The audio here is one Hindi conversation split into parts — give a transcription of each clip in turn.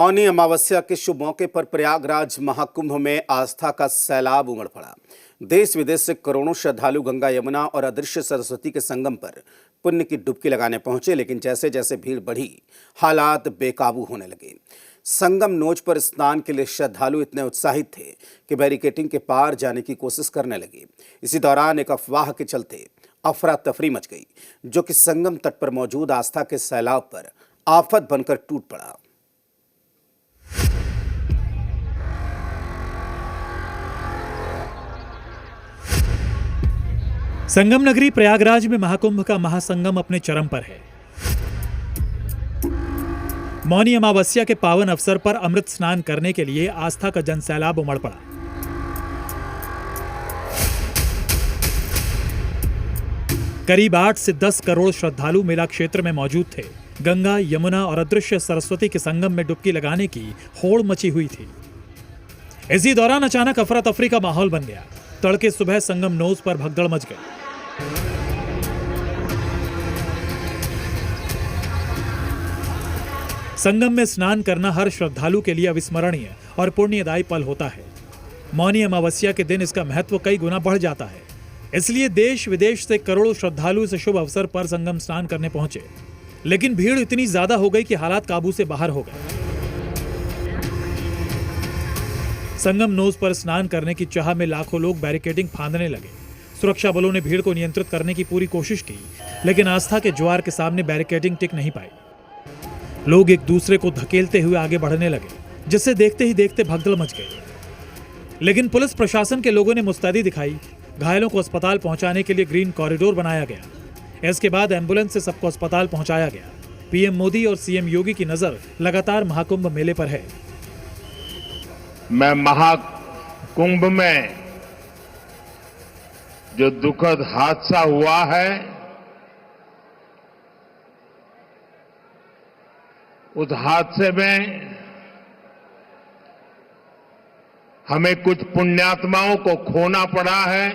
मौनी अमावस्या के शुभ मौके पर प्रयागराज महाकुंभ में आस्था का सैलाब उमड़ पड़ा। देश विदेश से करोड़ों श्रद्धालु गंगा, यमुना और अदृश्य सरस्वती के संगम पर पुण्य की डुबकी लगाने पहुंचे, लेकिन जैसे जैसे भीड़ बढ़ी, हालात बेकाबू होने लगे। संगम नोच पर स्नान के लिए श्रद्धालु इतने उत्साहित थे कि बैरिकेडिंग के पार जाने की कोशिश करने लगे। इसी दौरान एक अफवाह के चलते अफरा तफरी मच गई, जो कि संगम तट पर मौजूद आस्था के सैलाब पर आफत बनकर टूट पड़ा। संगम नगरी प्रयागराज में महाकुंभ का महासंगम अपने चरम पर है। मौनी अमावस्या के पावन अवसर पर अमृत स्नान करने के लिए आस्था का जनसैलाब उमड़ पड़ा। करीब 8 से 10 करोड़ श्रद्धालु मेला क्षेत्र में मौजूद थे। गंगा, यमुना और अदृश्य सरस्वती के संगम में डुबकी लगाने की होड़ मची हुई थी। इसी दौरान अचानक अफरा तफरी का माहौल बन गया। तड़के सुबह संगम नोज पर भगदड़ मच गई। संगम में स्नान करना हर श्रद्धालु के लिए अविस्मरणीय और पुण्यदायी पल होता है। मौनी अमावस्या के दिन इसका महत्व कई गुना बढ़ जाता है। इसलिए देश विदेश से करोड़ों श्रद्धालु इस शुभ अवसर पर संगम स्नान करने पहुंचे, लेकिन भीड़ इतनी ज्यादा हो गई कि हालात काबू से बाहर हो गए। संगम नोज पर स्नान करने की चाह में लाखों लोग बैरिकेडिंग फांदने लगे। सुरक्षा बलों ने भीड़ को नियंत्रित करने की पूरी कोशिश की, लेकिन आस्था के ज्वार के सामने बैरिकेडिंग टिक नहीं पाई। लोग एक दूसरे को धकेलते हुए आगे बढ़ने लगे, जिससे देखते ही देखते भगदड़ मच गई। लेकिन पुलिस प्रशासन के लोगों ने मुस्तैदी दिखाई। घायलों को अस्पताल पहुंचाने के लिए ग्रीन कॉरिडोर बनाया गया। इसके बाद एम्बुलेंस से सबको अस्पताल पहुंचाया गया। पीएम मोदी और सीएम योगी की नजर लगातार महाकुंभ मेले पर है। मैं महाकुंभ में जो दुखद हादसा हुआ है, उस हादसे में हमें कुछ पुण्यात्माओं को खोना पड़ा है।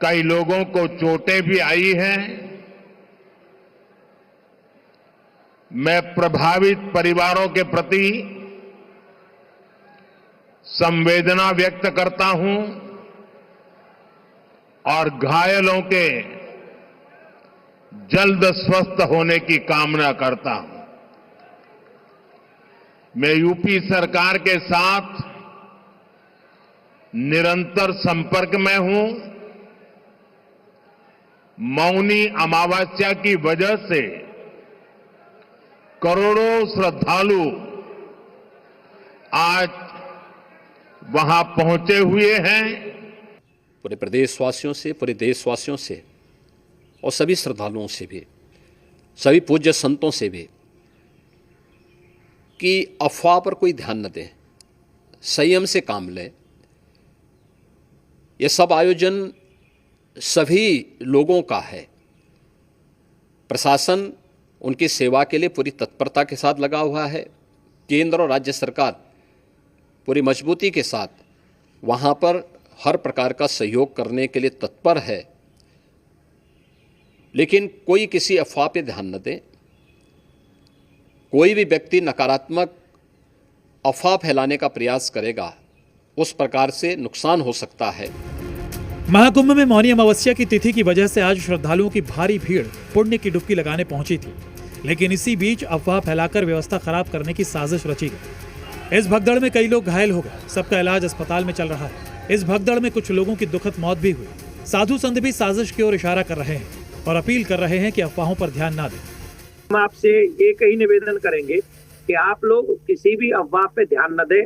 कई लोगों को चोटें भी आई हैं। मैं प्रभावित परिवारों के प्रति संवेदना व्यक्त करता हूं और घायलों के जल्द स्वस्थ होने की कामना करता हूं। मैं यूपी सरकार के साथ निरंतर संपर्क में हूं। मौनी अमावस्या की वजह से करोड़ों श्रद्धालु आज वहां पहुंचे हुए हैं। पूरे प्रदेशवासियों से, पूरे देशवासियों से और सभी श्रद्धालुओं से भी, सभी पूज्य संतों से भी कि अफवाह पर कोई ध्यान न दें, संयम से काम लें। यह सब आयोजन सभी लोगों का है। प्रशासन उनकी सेवा के लिए पूरी तत्परता के साथ लगा हुआ है। केंद्र और राज्य सरकार पूरी मजबूती के साथ वहाँ पर हर प्रकार का सहयोग करने के लिए तत्पर है। लेकिन कोई किसी अफवाह पे ध्यान न दे। कोई भी व्यक्ति नकारात्मक अफवाह फैलाने का प्रयास करेगा, उस प्रकार से नुकसान हो सकता है। महाकुंभ में मौनी अमावस्या की तिथि की वजह से आज श्रद्धालुओं की भारी भीड़ पुण्य की डुबकी लगाने पहुंची थी, लेकिन इसी बीच अफवाह फैलाकर व्यवस्था खराब करने की साजिश रची गई। इस भगदड़ में कई लोग घायल हो गए। सबका इलाज अस्पताल में चल रहा है। इस भगदड़ में कुछ लोगों की दुखद मौत भी हुई। साधु संत भी साजिश की ओर इशारा कर रहे हैं और अपील कर रहे हैं कि अफवाहों पर ध्यान ना दें। हम आपसे एक ही निवेदन करेंगे कि आप लोग किसी भी अफवाह पे ध्यान न दें,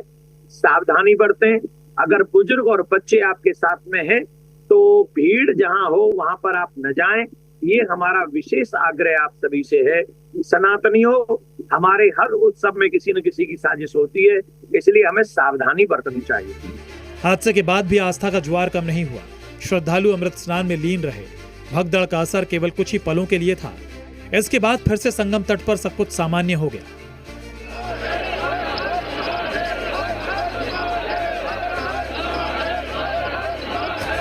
सावधानी बरतें। अगर बुजुर्ग और बच्चे आपके साथ में हैं तो भीड़ जहां हो वहां पर आप न जाएं। ये हमारा विशेष आग्रह आप सभी से है। सनातनियों, हमारे हर उत्सव में किसी न किसी की साजिश होती है, इसलिए हमें सावधानी बरतनी चाहिए। हादसे के बाद भी आस्था का ज्वार कम नहीं हुआ। श्रद्धालु अमृत स्नान में लीन रहे। भगदड़ का असर केवल कुछ ही पलों के लिए था। इसके बाद फिर से संगम तट पर सब कुछ सामान्य हो गया।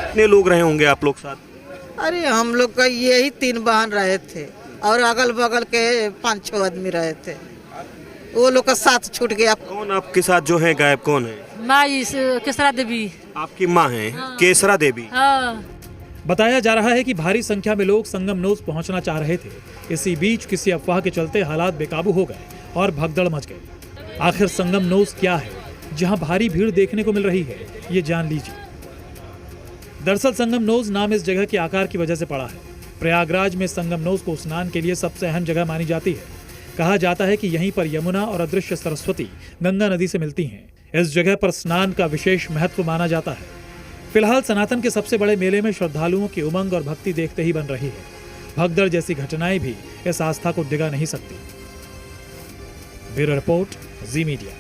कितने लोग रहे होंगे आप लोग साथ? अरे हम लोग का यही 3 वाहन रहे थे और अगल बगल के 5-6 आदमी रहे थे, वो लोग का साथ छूट गया। कौन आपके साथ जो है गायब कौन है? माई केसरा देवी। आपकी माँ है? केसरा देवी। हाँ। बताया जा रहा है कि भारी संख्या में लोग संगम नोज पहुंचना चाह रहे थे। इसी बीच किसी अफवाह के चलते हालात बेकाबू हो गए और भगदड़ मच गई। आखिर संगम नोज क्या है, जहां भारी भीड़ देखने को मिल रही है, ये जान लीजिए। दरअसल संगम नोज नाम इस जगह के आकार की वजह से पड़ा है। प्रयागराज में संगम नोज को स्नान के लिए सबसे अहम जगह मानी जाती है। कहा जाता है कि यहीं पर यमुना और अदृश्य सरस्वती गंगा नदी से मिलती हैं। इस जगह पर स्नान का विशेष महत्व माना जाता है। फिलहाल सनातन के सबसे बड़े मेले में श्रद्धालुओं की उमंग और भक्ति देखते ही बन रही है। भगदड़ जैसी घटनाएं भी इस आस्था को डिगा नहीं सकती। ब्यूरो रिपोर्ट, जी मीडिया।